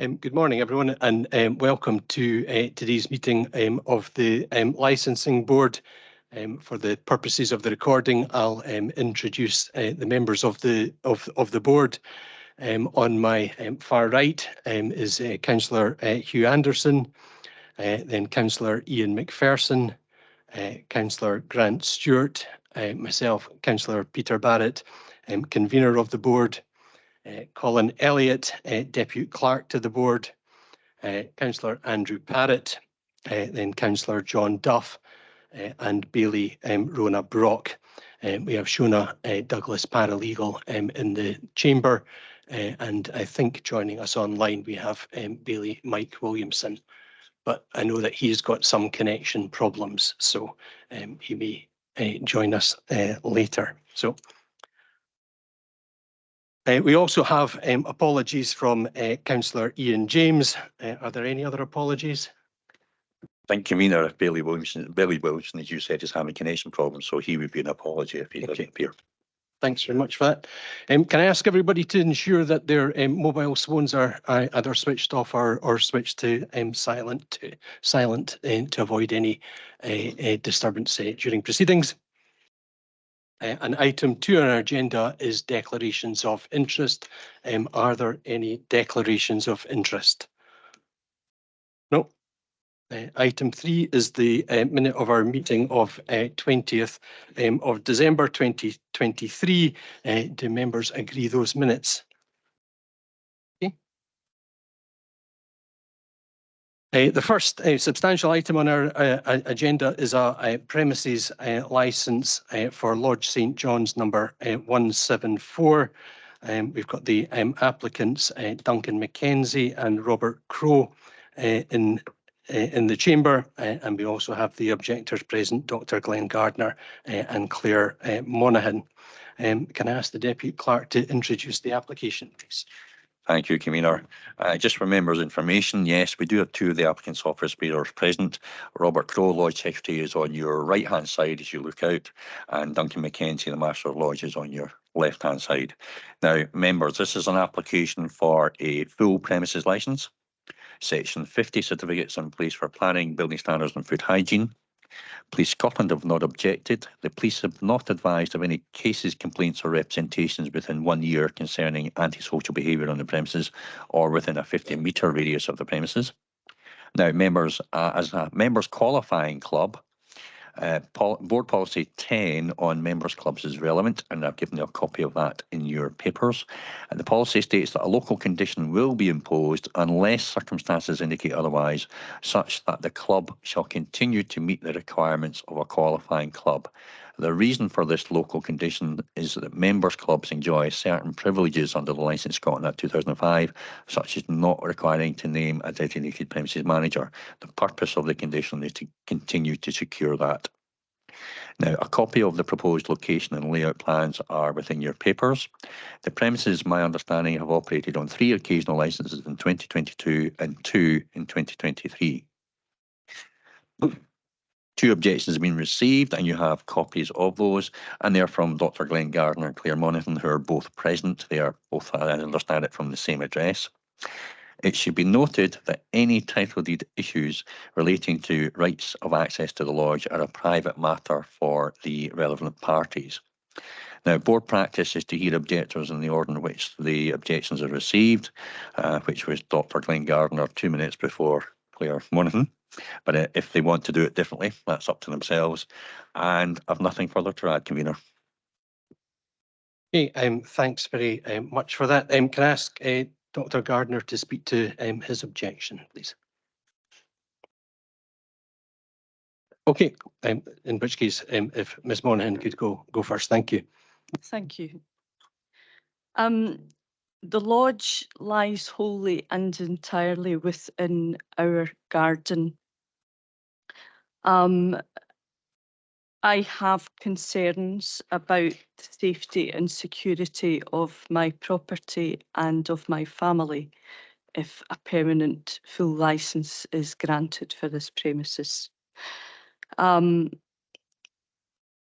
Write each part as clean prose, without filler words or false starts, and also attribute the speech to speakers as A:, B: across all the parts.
A: Good morning, everyone, and welcome to today's meeting of the Licensing Board. For the purposes of the recording, I'll introduce the members of the board. On my far right is Councillor Hugh Anderson, then Councillor Ian McPherson, Councillor Grant Stewart, myself, Councillor Peter Barrett, convener of the board. Colin Elliott, Deputy Clerk to the board, Councillor Andrew Parrott, then Councillor John Duff, and Bailey Rona Brock. We have Shona Douglas Paralegal in the chamber, and I think joining us online we have Bailey Mike Williamson, but I know that he's got some connection problems, so he may join us later. So. We also have apologies from Councillor Ian James. Are there any other apologies?
B: Thank convener Bailey Williamson, as you said, is having connection problems, so he would be an apology if he doesn't appear.
A: Thanks very much for that. Can I ask everybody to ensure that their mobile phones are either switched off or switched to silent to avoid any disturbance during proceedings? And item 2 on our agenda is declarations of interest. Are there any declarations of interest? No. Item 3 is the minute of our meeting of 20th of December 2023. Do members agree those minutes? The first substantial item on our agenda is a premises licence for Lodge St John's number 174. We've got the applicants Duncan Mackenzie and Robert Crowe in the chamber, and we also have the objectors present, Dr. Glenn Gardner and Claire Monaghan. Can I ask the Deputy Clerk to introduce the application, please?
B: Thank you, convener. Just for members' information, yes, we do have 2 of the applicant's office bearers present. Robert Crowe, Lodge Secretary, is on your right-hand side as you look out, and Duncan Mackenzie, the Master of Lodge, is on your left-hand side. Now, members, this is an application for a full premises licence. Section 50 certificates in place for planning, building standards and food hygiene. Police Scotland have not objected. The police have not advised of any cases, complaints or representations within 1 year concerning antisocial behaviour on the premises or within a 50-metre radius of the premises. Now, members, as a members qualifying club, Board Policy 10 on members clubs is relevant, and I've given you a copy of that in your papers. And the policy states that a local condition will be imposed unless circumstances indicate otherwise, such that the club shall continue to meet the requirements of a qualifying club. The reason for this local condition is that members clubs enjoy certain privileges under the Licence Scotland Act 2005, such as not requiring to name a designated premises manager. The purpose of the condition is to continue to secure that. Now, a copy of the proposed location and layout plans are within your papers. The premises, my understanding, have operated on 3 occasional licences in 2022 and 2 in 2023. 2 objections have been received, and you have copies of those, and they're from Dr. Glenn Gardner and Claire Monaghan, who are both present. They are both, I understand it, from the same address. It should be noted that any title deed issues relating to rights of access to the lodge are a private matter for the relevant parties. Now, board practice is to hear objectors in the order in which the objections are received, which was Dr. Glenn Gardner 2 minutes before Claire Monaghan. But if they want to do it differently, that's up to themselves. And I've nothing further to add, convener.
A: Okay, thanks very much for that. Can I ask Dr. Gardner to speak to his objection, please? Okay, in which case, if Ms. Monaghan could go first, thank you.
C: Thank you. The lodge lies wholly and entirely within our garden. I have concerns about the safety and security of my property and of my family if a permanent full licence is granted for this premises.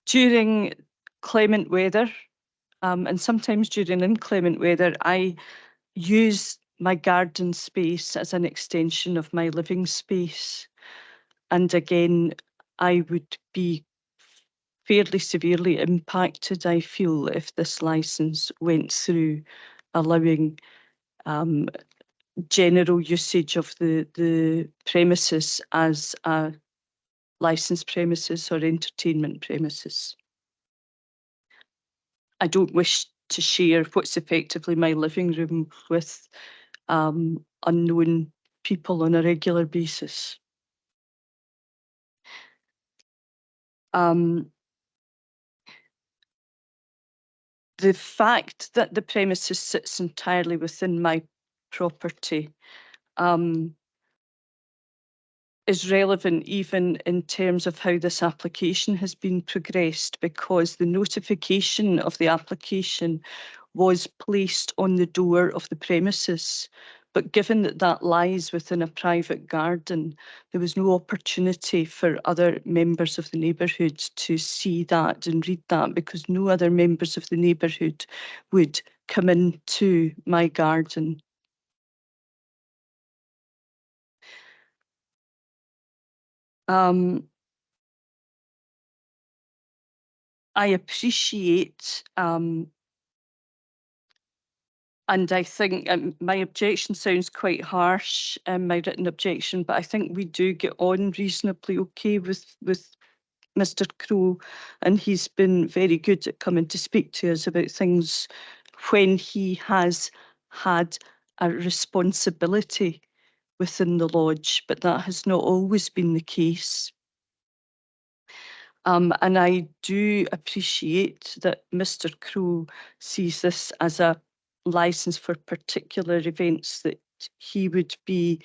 C: During clement weather, and sometimes during inclement weather, I use my garden space as an extension of my living space. And again, I would be fairly severely impacted, I feel, if this licence went through, allowing general usage of the premises as a licensed premises or entertainment premises. I don't wish to share what's effectively my living room with unknown people on a regular basis. The fact that the premises sits entirely within my property is relevant even in terms of how this application has been progressed, because the notification of the application was placed on the door of the premises. But given that that lies within a private garden, there was no opportunity for other members of the neighbourhood to see that and read that, because no other members of the neighbourhood would come into my garden. I appreciate, and I think my objection sounds quite harsh, my written objection, but I think we do get on reasonably okay with Mr. Crowe, and he's been very good at coming to speak to us about things when he has had a responsibility within the lodge, but that has not always been the case. And I do appreciate that Mr. Crowe sees this as a licence for particular events that he would be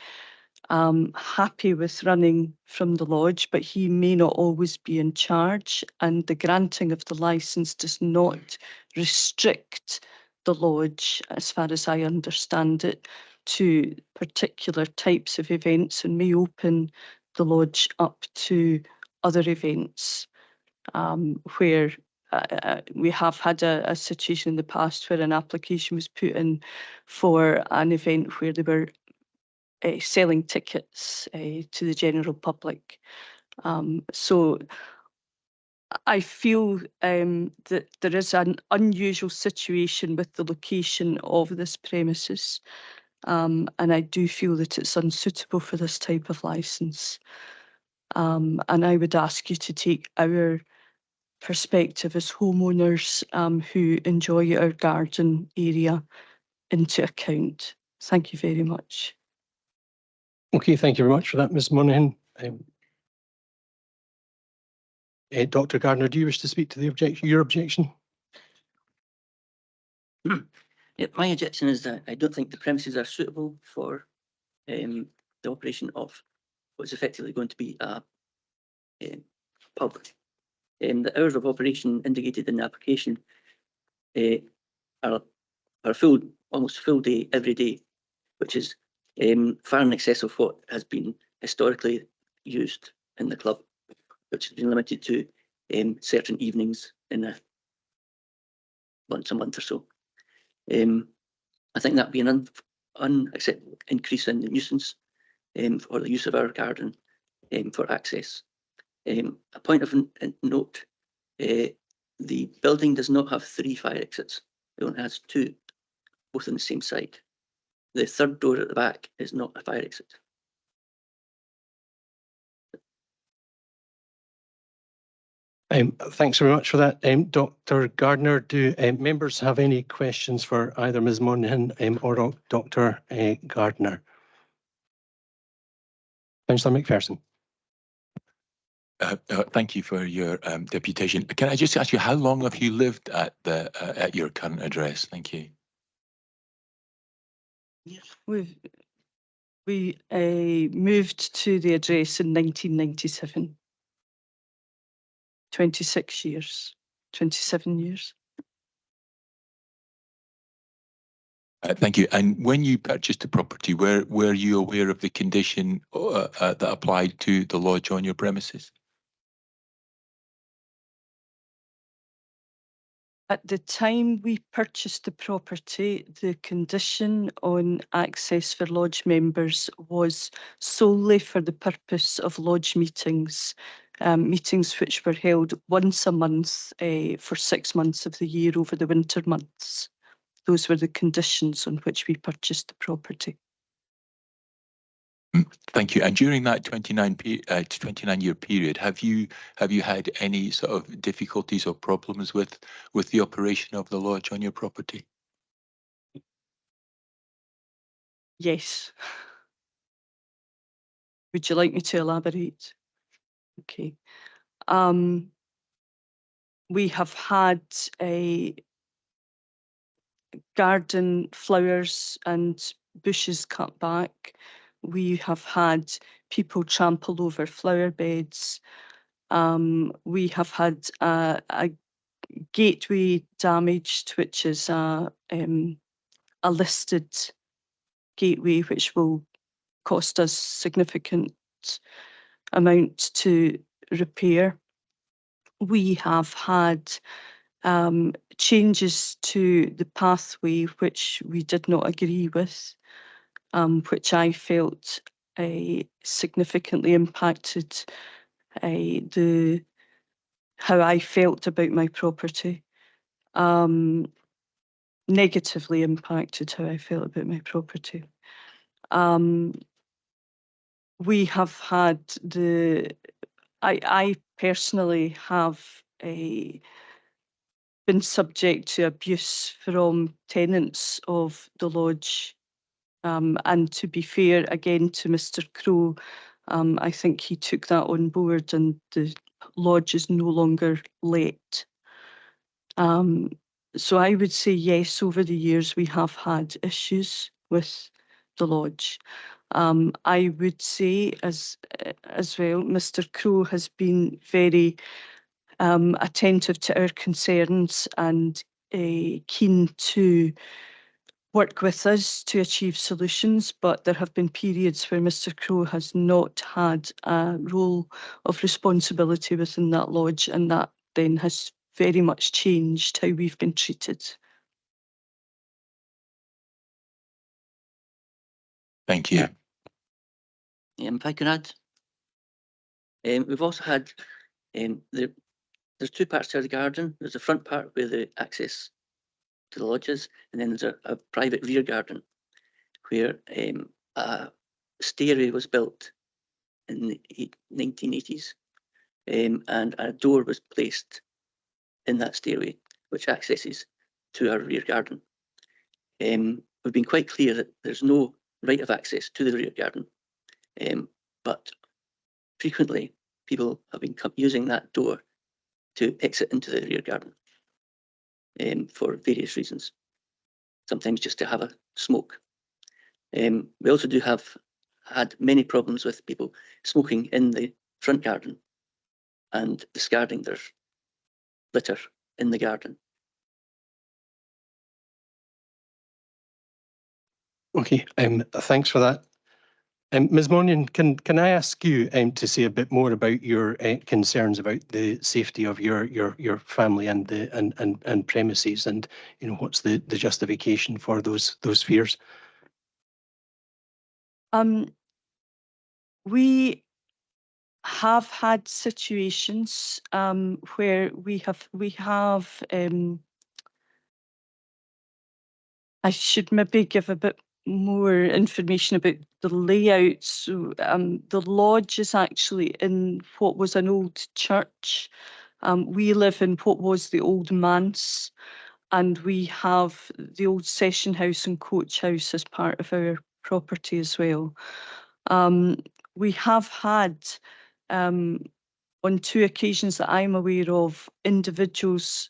C: happy with running from the lodge, but he may not always be in charge, and the granting of the licence does not restrict the lodge, as far as I understand it, to particular types of events, and may open the lodge up to other events where we have had a situation in the past where an application was put in for an event where they were selling tickets to the general public. So I feel that there is an unusual situation with the location of this premises, and I do feel that it's unsuitable for this type of licence. And I would ask you to take our perspective as homeowners who enjoy our garden area into account. Thank you very much.
A: Okay, thank you very much for that, Ms. Monaghan. Dr. Gardner, do you wish to speak to the objection? Your objection?
D: Yeah, my objection is that I don't think the premises are suitable for the operation of what's effectively going to be a pub. The hours of operation indicated in the application are almost full day every day, which is far in excess of what has been historically used in the club, which has been limited to certain evenings in once a month or so. I think that would be an unacceptable increase in the nuisance or the use of our garden for access. A point of note, the building does not have 3 fire exits. It only has 2, both on the same side. The third door at the back is not a fire exit.
A: Thanks very much for that. Dr. Gardner, do members have any questions for either Ms. Monaghan or Dr. Gardner? Councillor McPherson.
E: Thank you for your deputation. Can I just ask you, how long have you lived at your current address? Thank you.
C: We moved to the address in 1997. 26 years, 27 years.
E: Thank you. And when you purchased the property, were you aware of the condition that applied to the lodge on your premises?
C: At the time we purchased the property, the condition on access for lodge members was solely for the purpose of lodge meetings, meetings which were held once a month for 6 months of the year over the winter months. Those were the conditions on which we purchased the property.
E: Thank you. And during that 29-year period, have you had any sort of difficulties or problems with the operation of the lodge on your property?
C: Yes. Would you like me to elaborate? Okay. We have had a garden flowers and bushes cut back. We have had people trample over flower beds. We have had a gateway damaged, which is a listed gateway, which will cost us significant amount to repair. We have had changes to the pathway which we did not agree with, which I felt significantly impacted how I felt about my property. Negatively impacted how I felt about my property. We have had I personally have been subject to abuse from tenants of the lodge. And to be fair again to Mr. Crowe, I think he took that on board and the lodge is no longer let. So I would say yes, over the years we have had issues with the lodge. I would say as well, Mr. Crowe has been very attentive to our concerns and keen to work with us to achieve solutions, but there have been periods where Mr. Crowe has not had a role of responsibility within that lodge, and that then has very much changed how we've been treated.
E: Thank you.
D: If I could add, we've also had there's two parts to the garden. There's the front part where the access to the lodges, and then there's a private rear garden where a stairway was built in the 1980s, and a door was placed in that stairway, which accesses to our rear garden. We've been quite clear that there's no right of access to the rear garden, but frequently people have been using that door to exit into the rear garden for various reasons, sometimes just to have a smoke. We also do have had many problems with people smoking in the front garden and discarding their litter in the garden.
A: Okay, thanks for that. Ms. Mornion, can I ask you to say a bit more about your concerns about the safety of your family and the and premises, and what's the justification for those fears?
C: We have had situations where we have I should maybe give a bit more information about the layout. So the lodge is actually in what was an old church. We live in what was the old manse, and we have the old session house and coach house as part of our property as well. We have had on 2 occasions that I'm aware of, individuals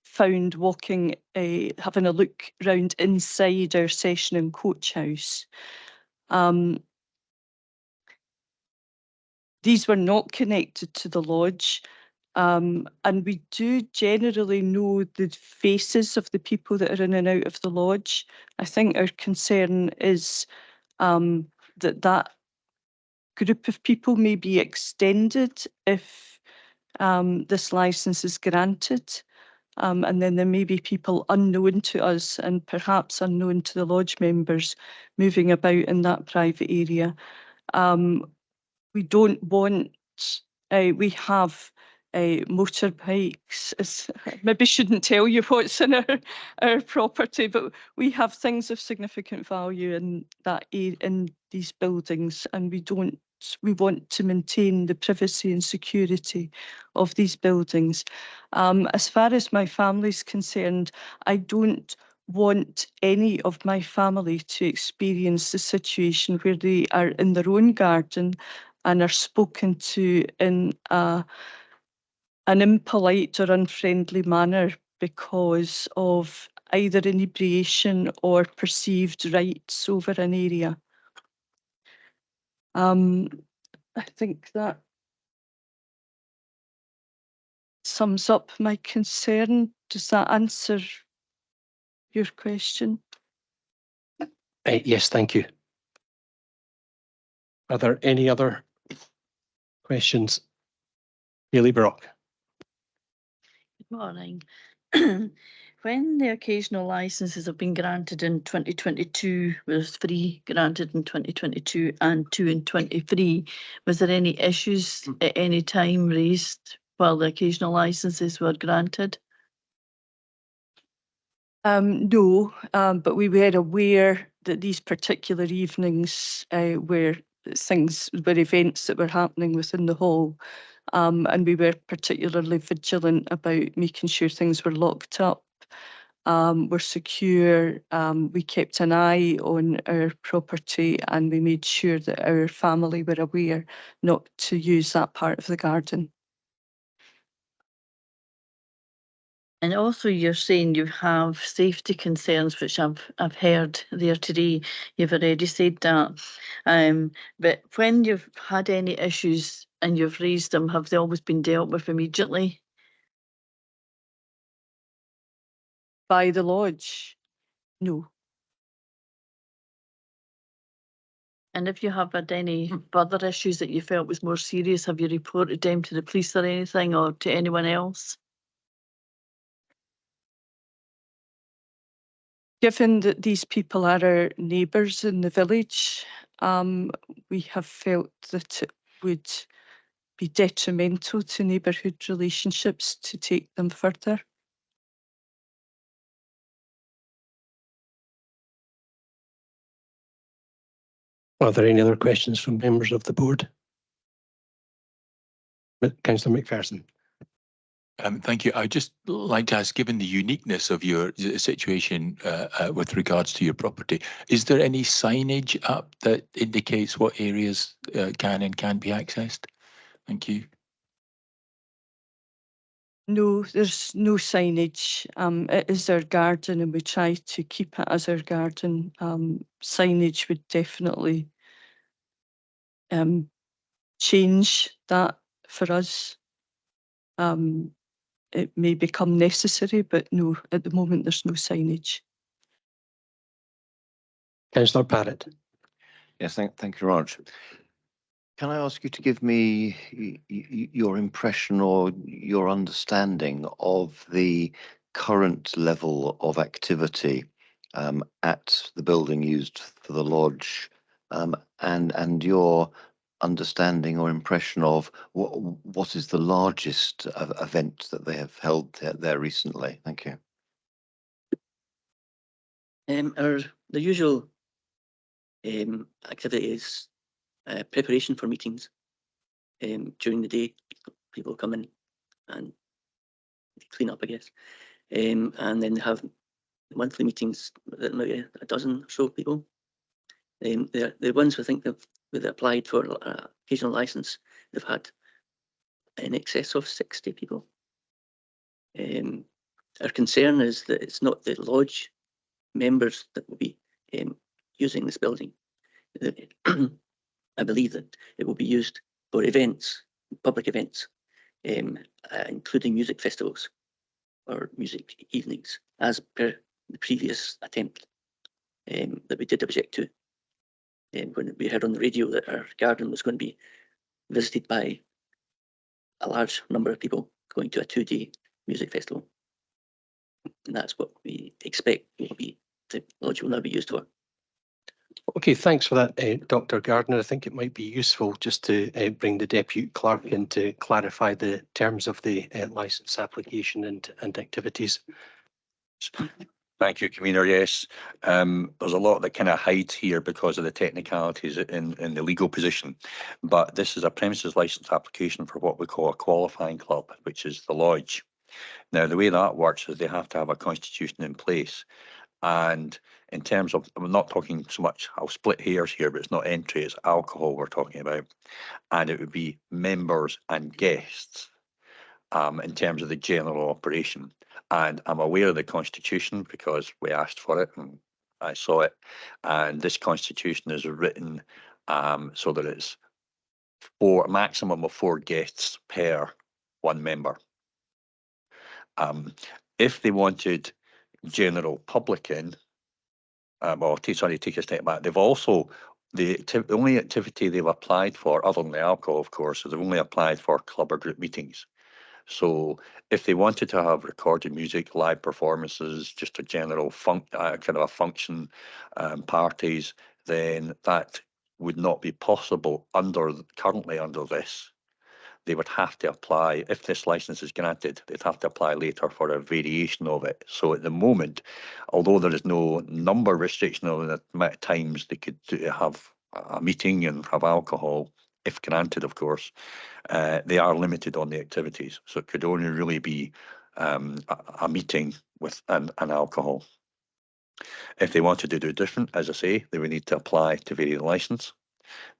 C: found walking, having a look round inside our session and coach house. These were not connected to the lodge, and we do generally know the faces of the people that are in and out of the lodge. I think our concern is that group of people may be extended if this licence is granted. And then there may be people unknown to us and perhaps unknown to the lodge members moving about in that private area. We don't want, we have motorbikes. Maybe shouldn't tell you what's in our property, but we have things of significant value in in these buildings, and we want to maintain the privacy and security of these buildings. As far as my family's concerned, I don't want any of my family to experience the situation where they are in their own garden and are spoken to in an impolite or unfriendly manner because of either inebriation or perceived rights over an area. I think that sums up my concern. Does that answer your question?
A: Yes, thank you. Are there any other questions? Hayley Brock.
F: Good morning. When the occasional licenses have been granted in 2022, was 3 granted in 2022 and 2 in 23, was there any issues at any time raised while the occasional licenses were granted?
C: No, but we were aware that these particular evenings were events that were happening within the hall. And we were particularly vigilant about making sure things were locked up, were secure. We kept an eye on our property and we made sure that our family were aware not to use that part of the garden.
F: And also you're saying you have safety concerns, which I've heard there today. You've already said that. But when you've had any issues and you've raised them, have they always been dealt with immediately?
C: By the lodge? No.
F: And if you have had any further issues that you felt was more serious, have you reported them to the police or anything, or to anyone else?
C: Given that these people are our neighbours in the village, we have felt that it would be detrimental to neighbourhood relationships to take them further.
A: Are there any other questions from members of the board? Councillor McPherson.
E: Thank you. I'd just like to ask, given the uniqueness of your situation with regards to your property, is there any signage up that indicates what areas can and can't be accessed? Thank you.
C: No, there's no signage. It is our garden and we try to keep it as our garden. Signage would definitely change that for us. It may become necessary, but no, at the moment there's no signage.
A: Councillor Parrott.
G: Yes, thank you very much. Can I ask you to give me your impression or your understanding of the current level of activity at the building used for the lodge, and your understanding or impression of what is the largest event that they have held there recently? Thank you.
D: The usual activity is preparation for meetings during the day. People come in and clean up, I guess, and then they have monthly meetings with maybe a dozen or so people. The ones I think that applied for occasional license, they've had in excess of 60 people. Our concern is that it's not the lodge members that will be using this building. I believe that it will be used for events, public events, including music festivals or music evenings, as per the previous attempt that we did object to. When we heard on the radio that our garden was going to be visited by a large number of people going to a 2-day music festival. And that's what we expect will be the lodge will now be used for.
A: Okay, thanks for that, Dr. Gardner. I think it might be useful just to bring the Deputy Clerk in to clarify the terms of the licence application and activities.
B: Thank you, Convener. Yes, there's a lot that kind of hides here because of the technicalities in the legal position, but this is a premises licence application for what we call a qualifying club, which is the lodge. Now, the way that works is they have to have a constitution in place. And in terms of, we're not talking so much, I'll split hairs here, but it's not entry, it's alcohol we're talking about. And it would be members and guests in terms of the general operation. And I'm aware of the Constitution because we asked for it and I saw it. And this Constitution is written so that it's a maximum of 4 guests per 1 member. If they wanted general public in, take a step back. They've also, the only activity they've applied for, other than the alcohol, of course, is they've only applied for club or group meetings. So if they wanted to have recorded music, live performances, just a general kind of a function, parties, then that would not be possible currently under this. They would have to apply, if this license is granted, they'd have to apply later for a variation of it. So at the moment, although there is no number restriction on the amount of times they could have a meeting and have alcohol, if granted, of course, they are limited on the activities. So it could only really be a meeting with an alcohol. If they wanted to do different, as I say, they would need to apply to vary the license.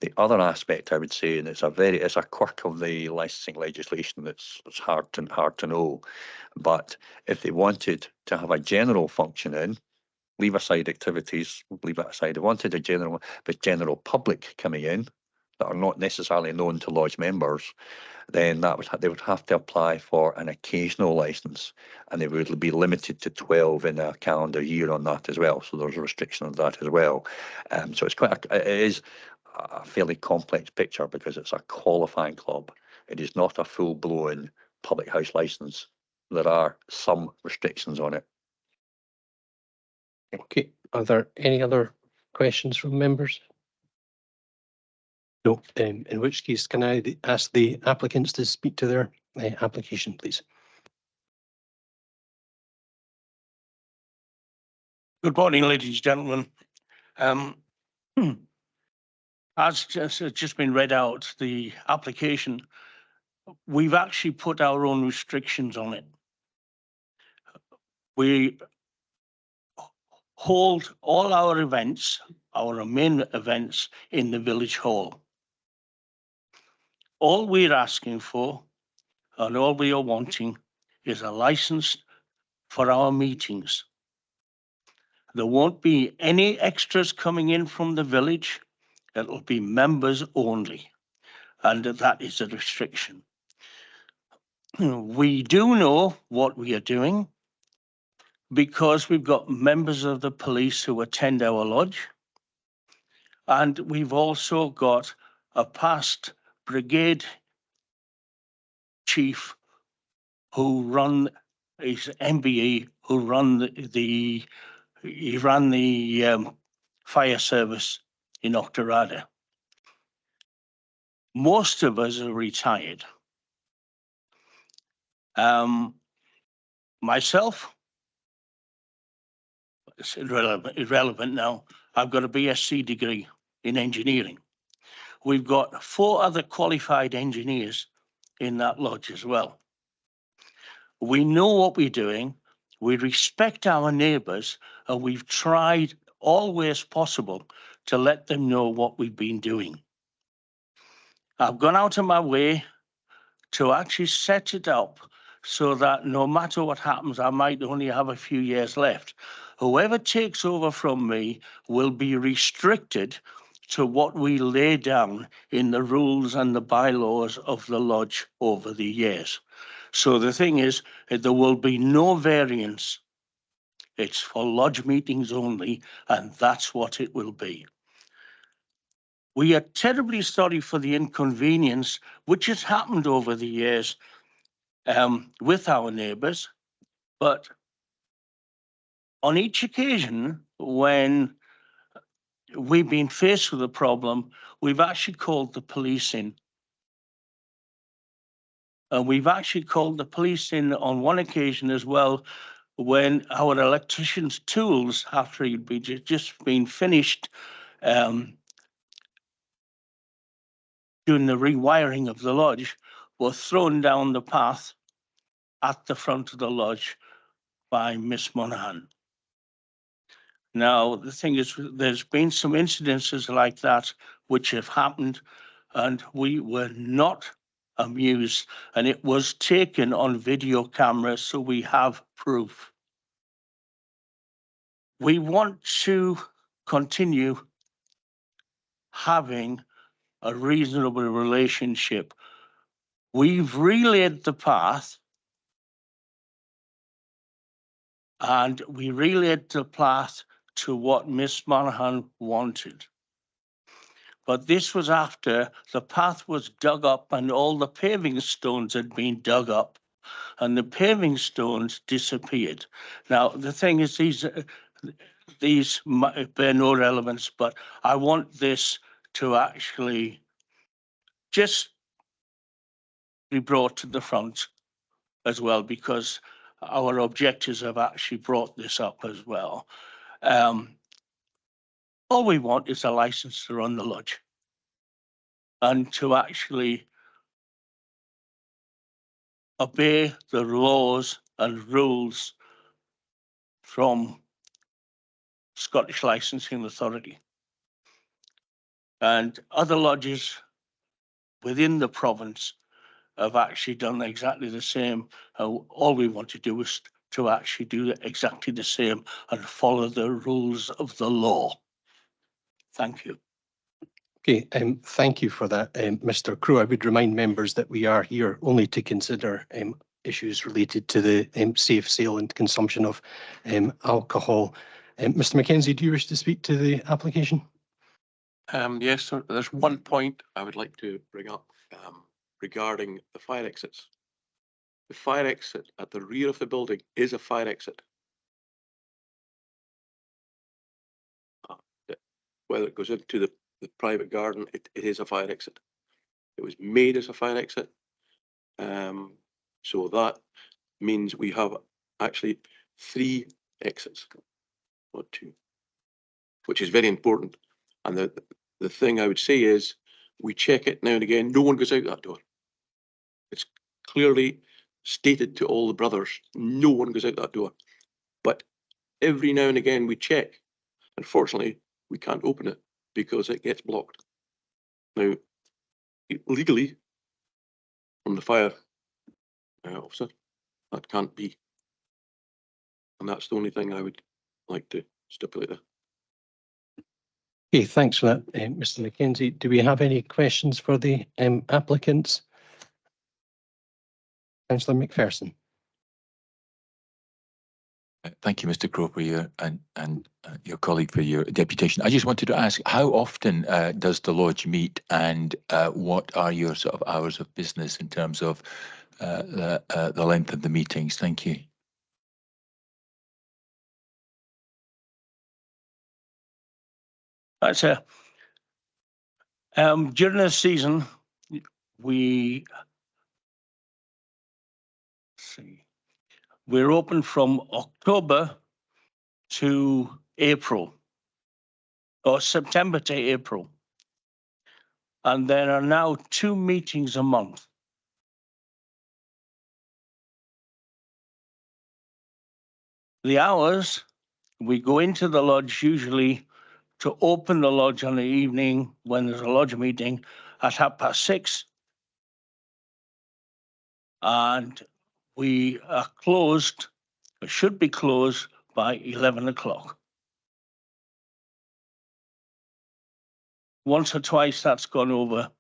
B: The other aspect I would say, and it's a quirk of the licensing legislation that's hard to know, but if they wanted to have a general function in, leave aside activities, leave that aside, they wanted a general public coming in that are not necessarily known to lodge members, then they would have to apply for an occasional license, and they would be limited to 12 in a calendar year on that as well. So there's a restriction on that as well. So it is a fairly complex picture because it's a qualifying club. It is not a full-blown public house license. There are some restrictions on it.
A: Okay, are there any other questions from members? No, in which case, can I ask the applicants to speak to their application, please?
H: Good morning, ladies and gentlemen. As just been read out, the application, we've actually put our own restrictions on it. We hold all our events, our main events, in the village hall. All we're asking for and all we are wanting is a license for our meetings. There won't be any extras coming in from the village. It'll be members only, and that is a restriction. We do know what we are doing because we've got members of the police who attend our lodge, and we've also got a past brigade chief who run his MBE, who run he ran the fire service in Octorada. Most of us are retired. Myself, it's irrelevant now. I've got a BSc degree in engineering. We've got 4 other qualified engineers in that lodge as well. We know what we're doing. We respect our neighbours, and we've tried all ways possible to let them know what we've been doing. I've gone out of my way to actually set it up so that no matter what happens, I might only have a few years left. Whoever takes over from me will be restricted to what we lay down in the rules and the bylaws of the lodge over the years. So the thing is, there will be no variance. It's for lodge meetings only, and that's what it will be. We are terribly sorry for the inconvenience which has happened over the years with our neighbours, but On each occasion, when we've been faced with a problem, we've actually called the police in. And we've actually called the police in on one occasion as well, when our electrician's tools, after he'd been just been finished doing the rewiring of the lodge, were thrown down the path at the front of the lodge by Miss Monaghan. Now, the thing is, there's been some incidences like that which have happened, and we were not amused, and it was taken on video camera, so we have proof. We want to continue having a reasonable relationship. We've relayed the path, and we relayed the path to what Miss Monaghan wanted. But this was after the path was dug up and all the paving stones had been dug up and the paving stones disappeared. Now, the thing is, these might bear no relevance, but I want this to actually just be brought to the front as well, because our objectives have actually brought this up as well. All we want is a license to run the lodge and to actually obey the laws and rules from Scottish Licensing Authority. And other lodges within the province have actually done exactly the same. All we want to do is to actually do exactly the same and follow the rules of the law. Thank you.
A: Okay, thank you for that, Mr. Crowe. I would remind members that we are here only to consider issues related to the safe sale and consumption of alcohol. Mr. Mackenzie, do you wish to speak to the application?
I: Yes, sir. There's one point I would like to bring up regarding the fire exits. The fire exit at the rear of the building is a fire exit. Whether it goes into the private garden, it is a fire exit. It was made as a fire exit. So that means we have actually 3 exits, not 2, which is very important. And the thing I would say is we check it now and again. No one goes out that door. It's clearly stated to all the brothers, no one goes out that door. But every now and again we check. Unfortunately, we can't open it because it gets blocked. Now, legally, from the fire officer, that can't be. And that's the only thing I would like to stipulate there.
A: Okay, thanks for that, Mr. Mackenzie. Do we have any questions for the applicants? Councillor McPherson.
E: Thank you, Mr. Crowe, for your and your colleague for your deputation. I just wanted to ask, how often does the lodge meet, and what are your sort of hours of business in terms of the length of the meetings? Thank you.
H: That's during the season, we're open from October to April, or September to April. And there are now 2 meetings a month. The hours, we go into the lodge usually to open the lodge on the evening when there's a lodge meeting at 6:30. And we are closed, or should be closed, by 11 o'clock. Once or twice that's gone over,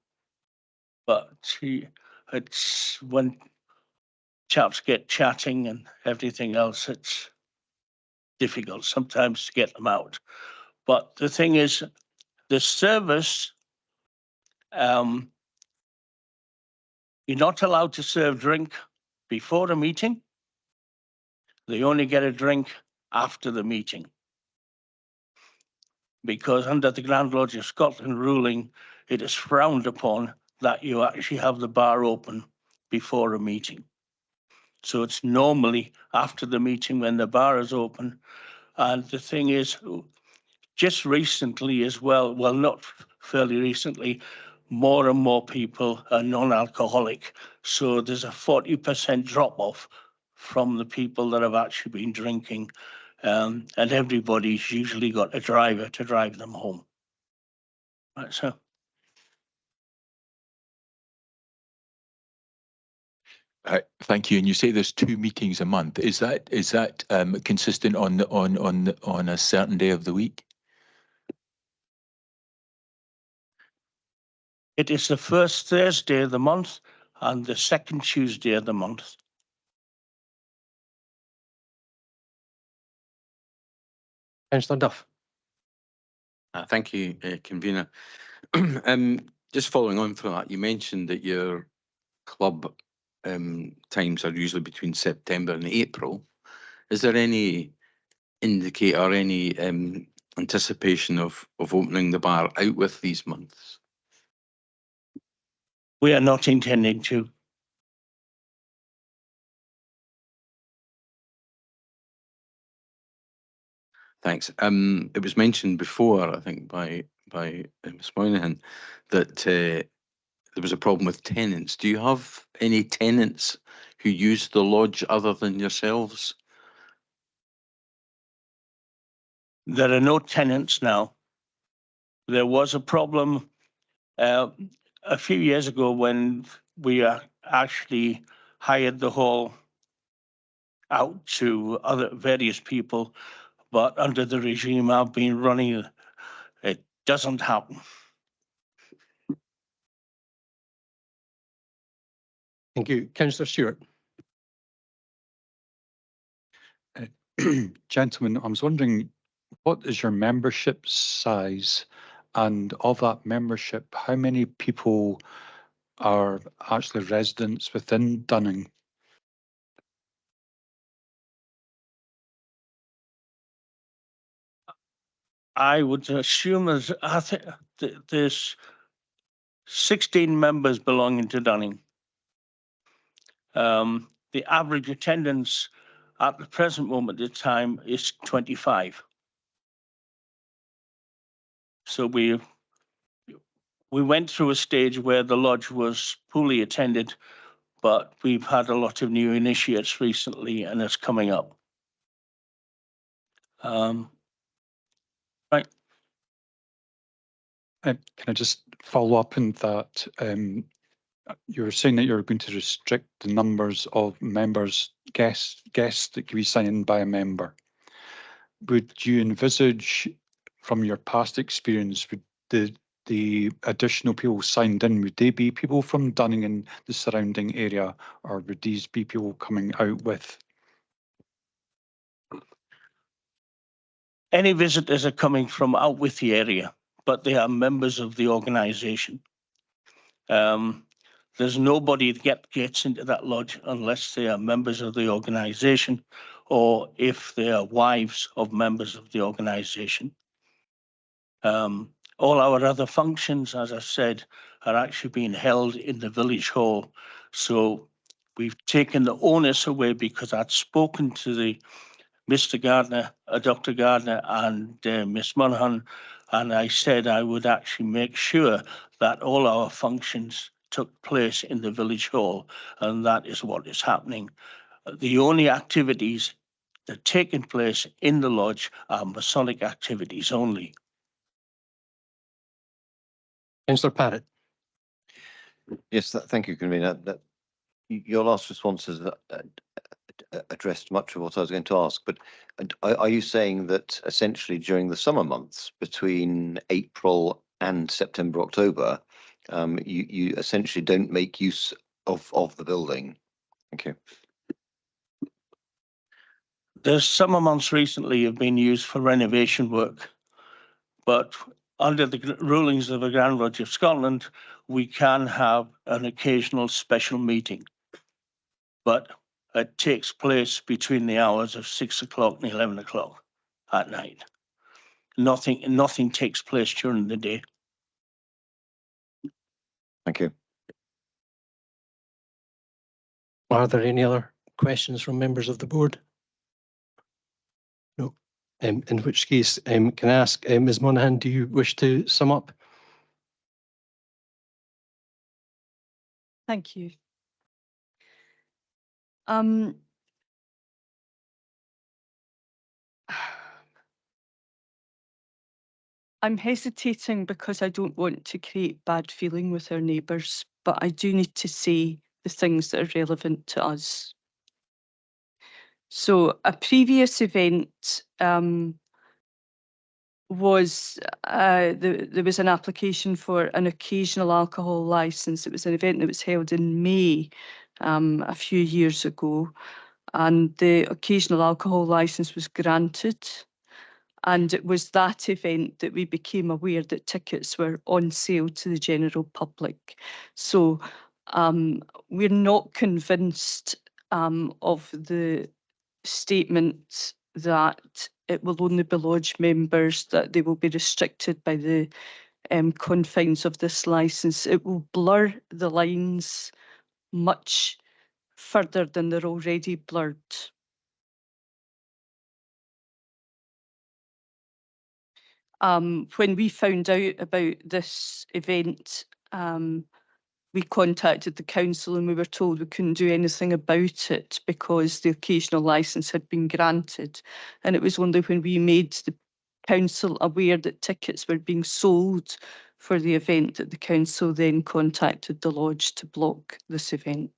H: but it's when chaps get chatting and everything else, it's difficult sometimes to get them out. But the thing is, the service, you're not allowed to serve drink before a meeting. They only get a drink after the meeting. Because under the Grand Lodge of Scotland ruling, it is frowned upon that you actually have the bar open before a meeting. So it's normally after the meeting when the bar is open. And the thing is, just recently as well, well, not fairly recently, more and more people are non-alcoholic. So there's a 40% drop-off from the people that have actually been drinking. And everybody's usually got a driver to drive them home. Right, so.
E: Thank you. And you say there's 2 meetings a month. Is that consistent on a certain day of the week?
H: It is the first Thursday of the month and the second Tuesday of the month.
A: Councillor Duff.
J: Thank you, convener. Just following on from that, you mentioned that your club times are usually between September and April. Is there any indicator or any anticipation of opening the bar out with these months?
H: We are not intending to.
J: Thanks. It was mentioned before, I think, by Ms. Moynihan, that there was a problem with tenants. Do you have any tenants who use the lodge other than yourselves?
H: There are no tenants now. There was a problem a few years ago when we actually hired the hall out to other various people, but under the regime I've been running, it doesn't happen.
A: Thank you. Councillor Stewart.
K: Gentlemen, I was wondering, what is your membership size? And of that membership, how many people are actually residents within Dunning?
H: I would assume there's 16 members belonging to Dunning. The average attendance at the present moment in time is 25. So we went through a stage where the lodge was poorly attended, but we've had a lot of new initiates recently and it's coming up. Right.
K: Can I just follow up on that? You were saying that you're going to restrict the numbers of members, guests that can be signed in by a member. Would you envisage, from your past experience, would the additional people signed in, would they be people from Dunning and the surrounding area, or would these be people coming out with?
H: Any visitors are coming from out with the area, but they are members of the organisation. There's nobody that gets into that lodge unless they are members of the organisation or if they are wives of members of the organisation. All our other functions, as I said, are actually being held in the village hall. So we've taken the onus away because I'd spoken to the Mr. Gardner, Dr. Gardner and Miss Monaghan, and I said I would actually make sure that all our functions took place in the village hall, and that is what is happening. The only activities that are taking place in the lodge are Masonic activities only.
A: Councillor Parrott.
G: Yes, thank you, convener. Your last response has addressed much of what I was going to ask, but are you saying that essentially during the summer months between April and September, October, you essentially don't make use of the building? Thank you.
H: The summer months recently have been used for renovation work, but under the rulings of the Grand Lodge of Scotland, we can have an occasional special meeting. But it takes place between the hours of 6 o'clock and 11 o'clock at night. Nothing takes place during the day.
G: Thank you.
A: Are there any other questions from members of the board? No. In which case, can I ask Ms. Monaghan, do you wish to sum up?
C: Thank you. I'm hesitating because I don't want to create bad feeling with our neighbours, but I do need to say the things that are relevant to us. So a previous event was there was an application for an occasional alcohol licence. It was an event that was held in May a few years ago, and the occasional alcohol licence was granted. And it was that event that we became aware that tickets were on sale to the general public. So we're not convinced of the statement that it will only be lodge members, that they will be restricted by the confines of this licence. It will blur the lines much further than they're already blurred. When we found out about this event, we contacted the council and we were told we couldn't do anything about it because the occasional licence had been granted. And it was only when we made the council aware that tickets were being sold for the event that the council then contacted the lodge to block this event.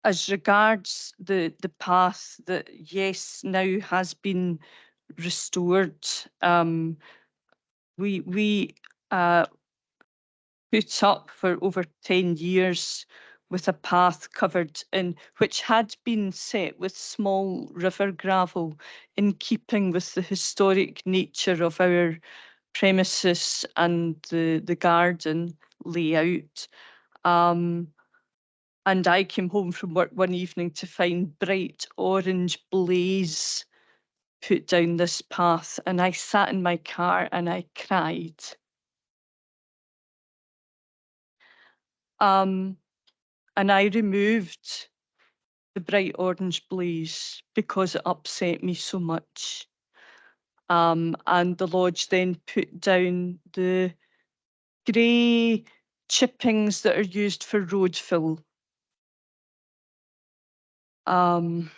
C: As regards the path that, yes, now has been restored, we put up for over 10 years with a path covered in, which had been set with small river gravel in keeping with the historic nature of our premises and the garden layout. And I came home from work one evening to find bright orange blaze put down this path, and I sat in my car and I cried. And I removed the bright orange blaze because it upset me so much. And the lodge then put down the grey chippings that are used for road fill. And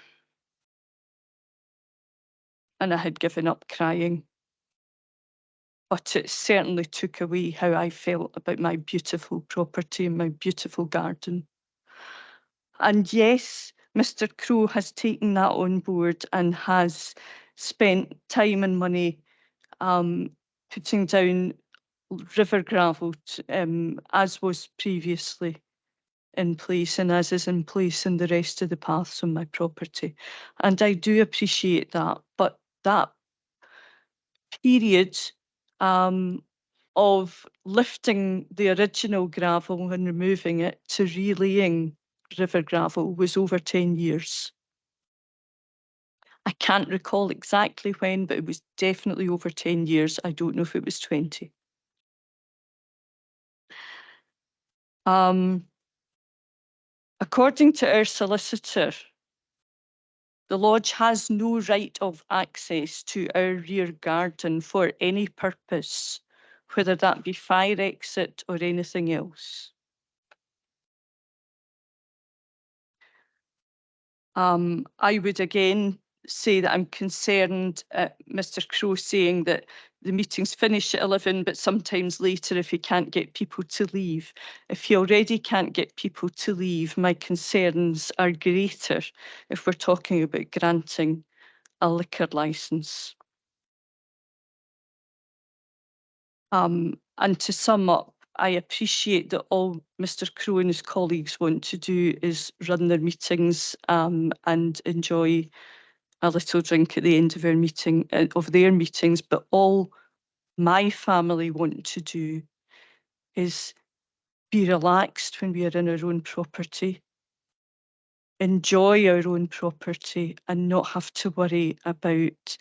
C: I had given up crying. But it certainly took away how I felt about my beautiful property and my beautiful garden. And yes, Mr. Crowe has taken that on board and has spent time and money putting down river gravel, as was previously in place and as is in place in the rest of the paths on my property. And I do appreciate that, but that period of lifting the original gravel and removing it to relaying river gravel was over 10 years. I can't recall exactly when, but it was definitely over 10 years. I don't know if it was 20. According to our solicitor, the lodge has no right of access to our rear garden for any purpose, whether that be fire exit or anything else. I would again say that I'm concerned at Mr. Crowe saying that the meetings finish at 11, but sometimes later if he can't get people to leave. If he already can't get people to leave, my concerns are greater if we're talking about granting a liquor licence. And to sum up, I appreciate that all Mr. Crowe and his colleagues want to do is run their meetings and enjoy a little drink at the end of our meeting, of their meetings, but all my family want to do is be relaxed when we are in our own property, enjoy our own property, and not have to worry about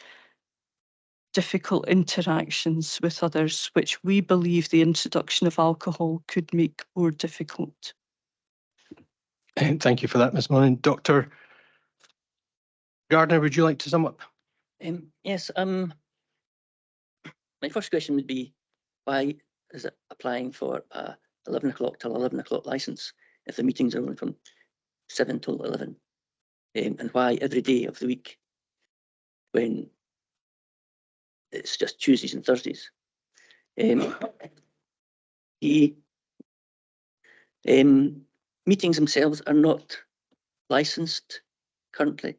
C: difficult interactions with others, which we believe the introduction of alcohol could make more difficult.
A: Thank you for that, Ms. Mullen. Dr. Gardner, would you like to sum up?
D: Yes, my first question would be, why is it applying for a 11 o'clock till 11 o'clock license if the meetings are only from 7 till 11? And why every day of the week when it's just Tuesdays and Thursdays? The meetings themselves are not licensed currently.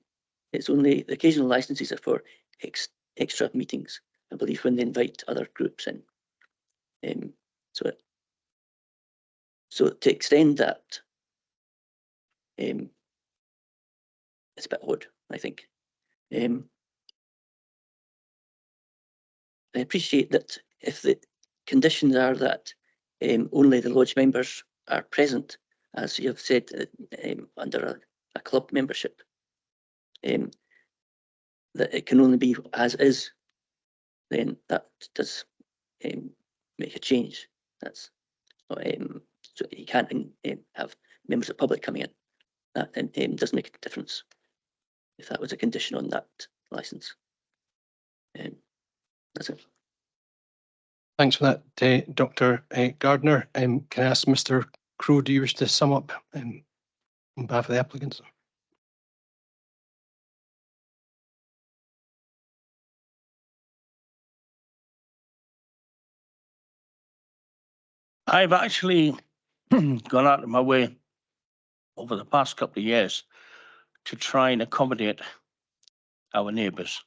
D: It's only the occasional licenses are for extra meetings, I believe, when they invite other groups in. So to extend that, it's a bit odd, I think. I appreciate that if the conditions are that only the lodge members are present, as you have said, under a club membership, that it can only be as is, then that does make a change. That's so you can't have members of the public coming in. That does make a difference if that was a condition on that license. That's it.
A: Thanks for that, Dr. Gardner. Can I ask Mr. Crowe, do you wish to sum up on behalf of the applicants?
H: I've actually gone out of my way over the past couple of years to try and accommodate our neighbours.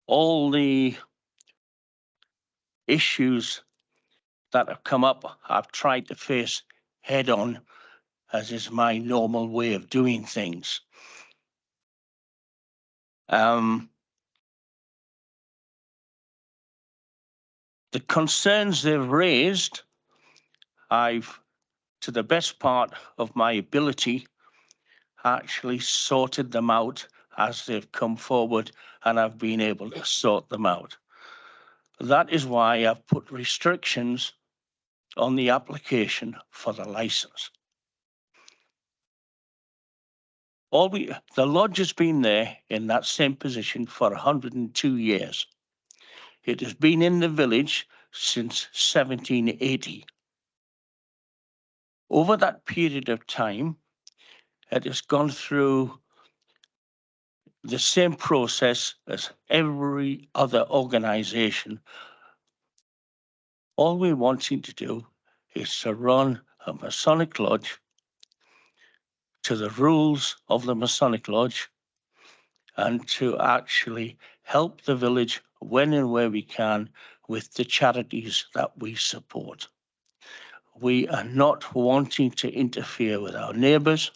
H: All the issues that have come up, I've tried to face head on, as is my normal way of doing things. The concerns they've raised, I've, to the best part of my ability, actually sorted them out as they've come forward, and I've been able to sort them out. That is why I've put restrictions on the application for the license. The lodge has been there in that same position for 102 years. It has been in the village since 1780. Over that period of time, it has gone through the same process as every other organisation. All we're wanting to do is to run a Masonic lodge to the rules of the Masonic lodge and to actually help the village when and where we can with the charities that we support. We are not wanting to interfere with our neighbours.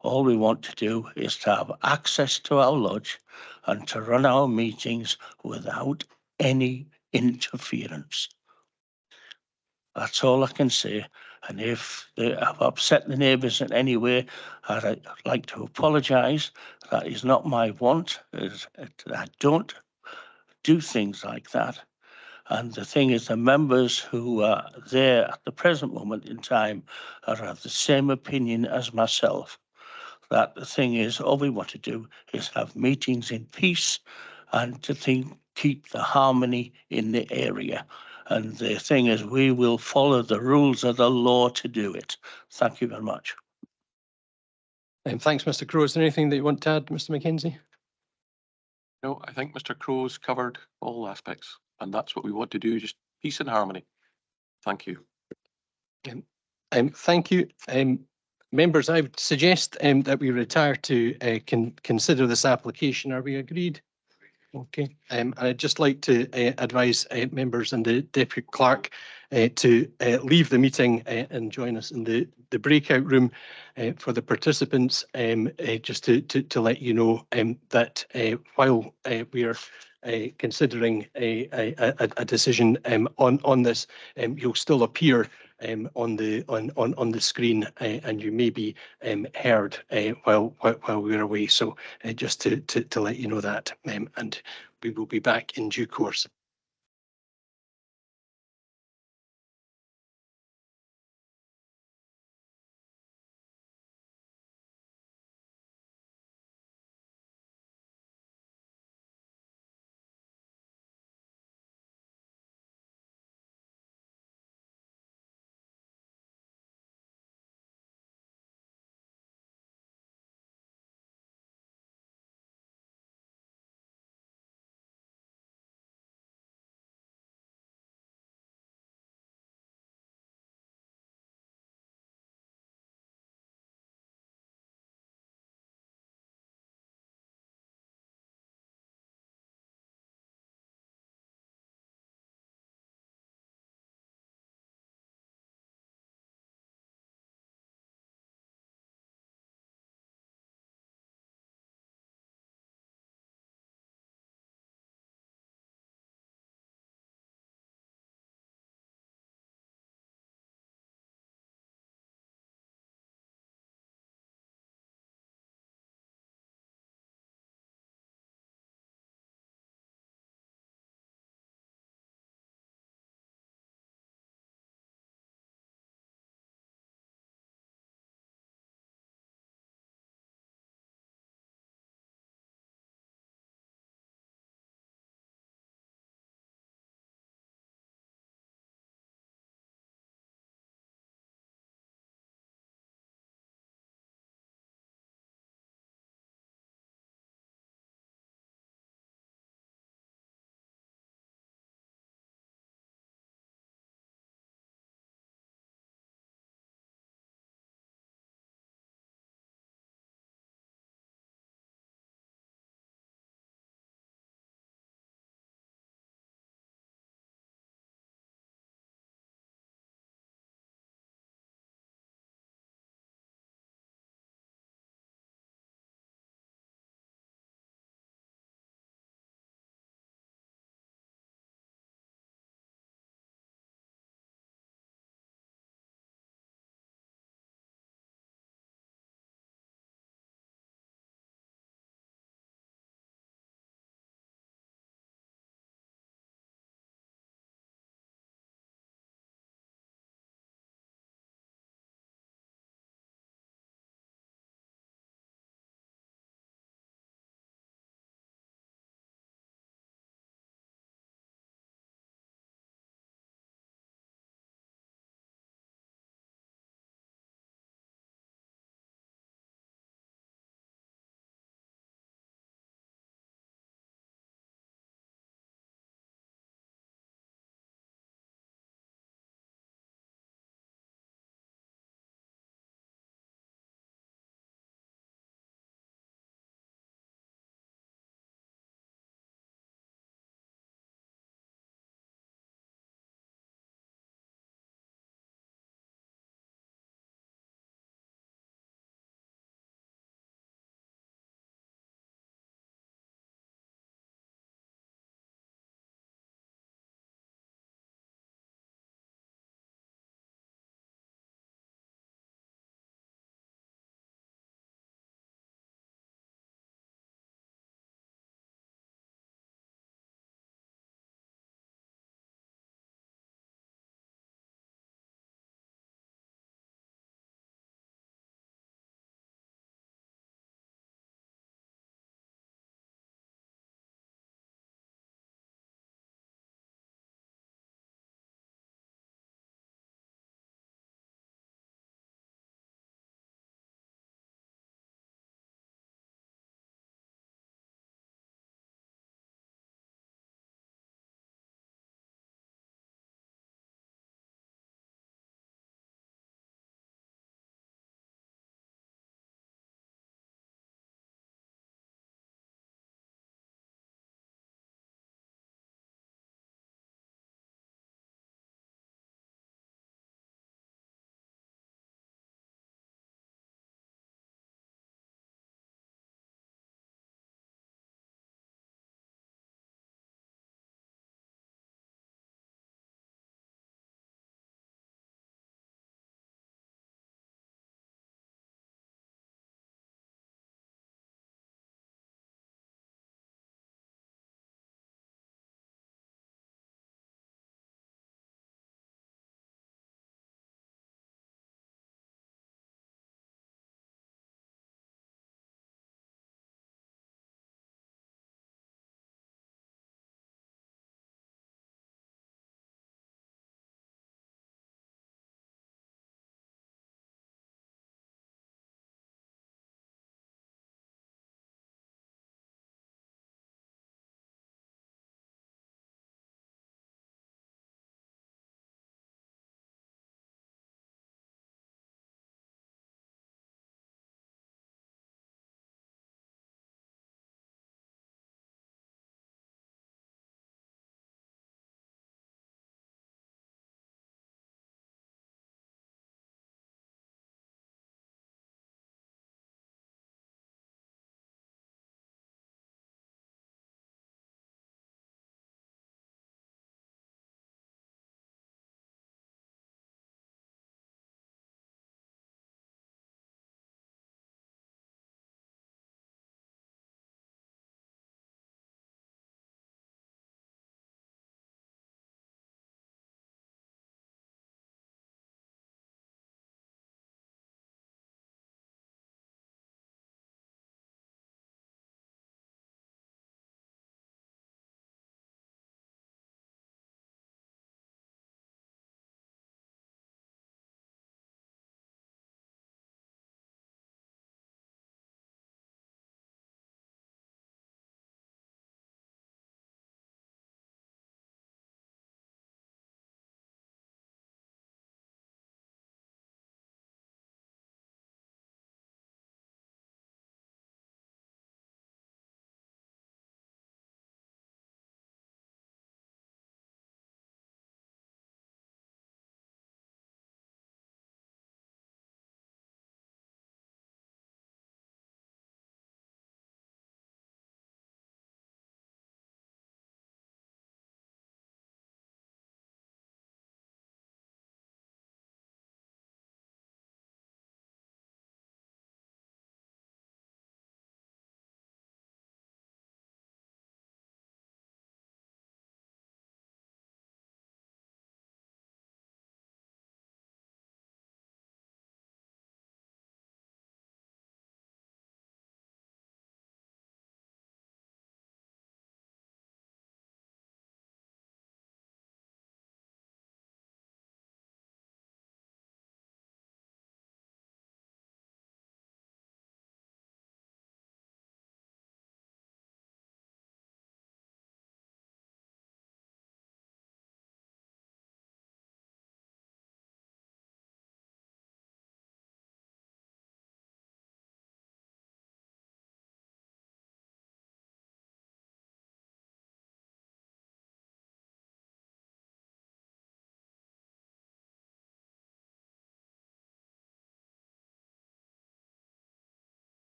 H: All we want to do is to have access to our lodge and to run our meetings without any interference. That's all I can say. And if they have upset the neighbours in any way, I'd like to apologise. That is not my want. I don't do things like that. And the thing is, the members who are there at the present moment in time are of the same opinion as myself. That the thing is, all we want to do is have meetings in peace and to keep the harmony in the area. And the thing is, we will follow the rules of the law to do it. Thank you very much.
A: Thanks, Mr. Crowe. Is there anything that you want to add, Mr. Mackenzie?
I: No, I think Mr. Crowe's covered all aspects, and that's what we want to do, just peace and harmony. Thank you.
A: Thank you. Members, I would suggest that we retire to consider this application. Are we agreed? Okay. I'd just like to advise members and the Deputy Clerk to leave the meeting and join us in the breakout room for the participants, just to let you know that while we are considering a decision on this, you'll still appear on the screen, and you may be heard while we're away. So just to let you know that, and we will be back in due course.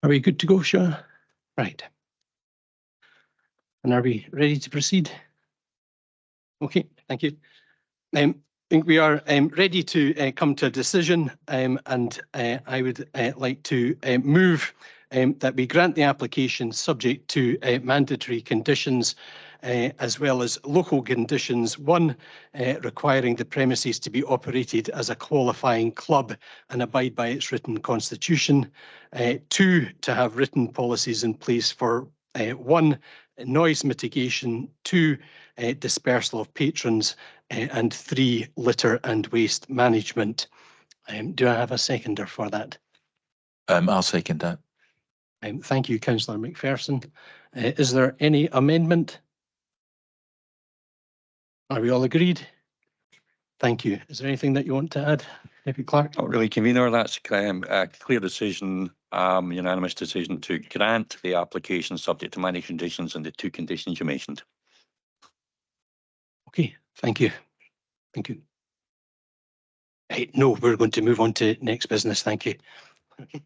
A: Are we good to go, Sean? Right. And are we ready to proceed? Okay, thank you. I think we are ready to come to a decision, and I would like to move that we grant the application subject to mandatory conditions as well as local conditions. One, requiring the premises to be operated as a qualifying club and abide by its written constitution. Two, to have written policies in place for one, noise mitigation, two, dispersal of patrons, and three, litter and waste management. Do I have a seconder for that?
E: I'll second that.
A: Thank you, Councillor McPherson. Is there any amendment? Are we all agreed? Thank you. Is there anything that you want to add, Deputy Clerk?
B: Not really, Convener. That's a clear decision, unanimous decision to grant the application subject to many conditions and the two conditions you mentioned.
A: Okay, thank you. Thank you. Hey, no, we're going to move on to next business. Thank you. Okay.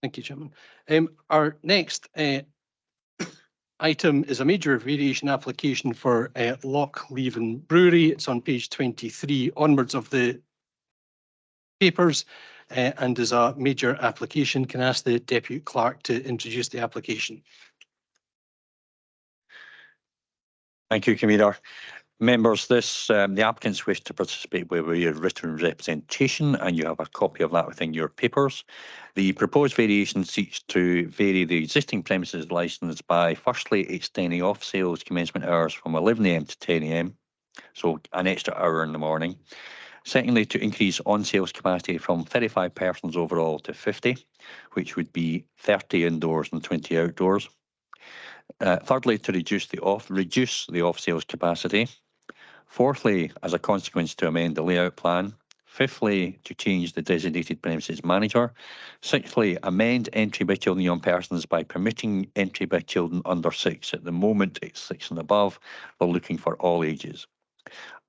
A: Thank you, Chairman. Our next item is a major variation application for Lochleven Brewery. It's on page 23 onwards of the papers and is a major application. Can I ask the Deputy Clerk to introduce the application?
B: Thank you, Convener. Members, the applicants wish to participate with your written representation, and you have a copy of that within your papers. The proposed variation seeks to vary the existing premises licence by, firstly, extending off sales commencement hours from 11 AM to 10 AM, so an extra hour in the morning. Secondly, to increase on sales capacity from 35 persons overall to 50, which would be 30 indoors and 20 outdoors. Thirdly, to reduce the off sales capacity. Fourthly, as a consequence, to amend the layout plan. Fifthly, to change the designated premises manager. Sixthly, amend entry by children and young persons by permitting entry by children under 6. At the moment, it's 6 and above. We're looking for all ages.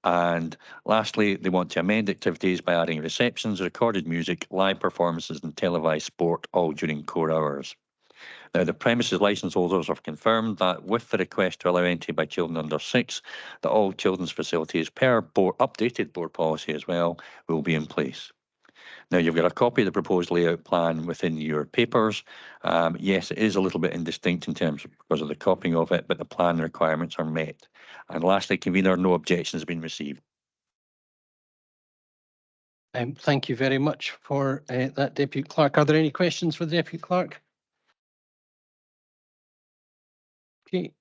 B: And lastly, they want to amend activities by adding receptions, recorded music, live performances, and televised sport, all during core hours. Now, the premises licence holders have confirmed that with the request to allow entry by children under 6, that all children's facilities, per updated board policy as well, will be in place. Now, you've got a copy of the proposed layout plan within your papers. Yes, it is a little bit indistinct in terms because of the copying of it, but the plan requirements are met. And lastly, Convener, no objections have been received.
A: Thank you very much for that, Deputy Clerk. Are there any questions for the Deputy Clerk? Okay,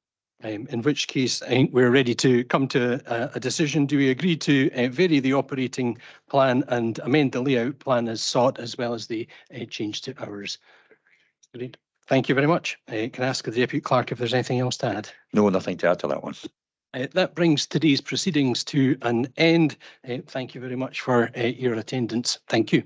A: in which case I think we're ready to come to a decision. Do we agree to vary the operating plan and amend the layout plan as sought, as well as the change to hours? Agreed. Thank you very much. Can I ask the Deputy Clerk if there's anything else to add?
B: No, nothing to add to that one.
A: That brings today's proceedings to an end. Thank you very much for your attendance. Thank you.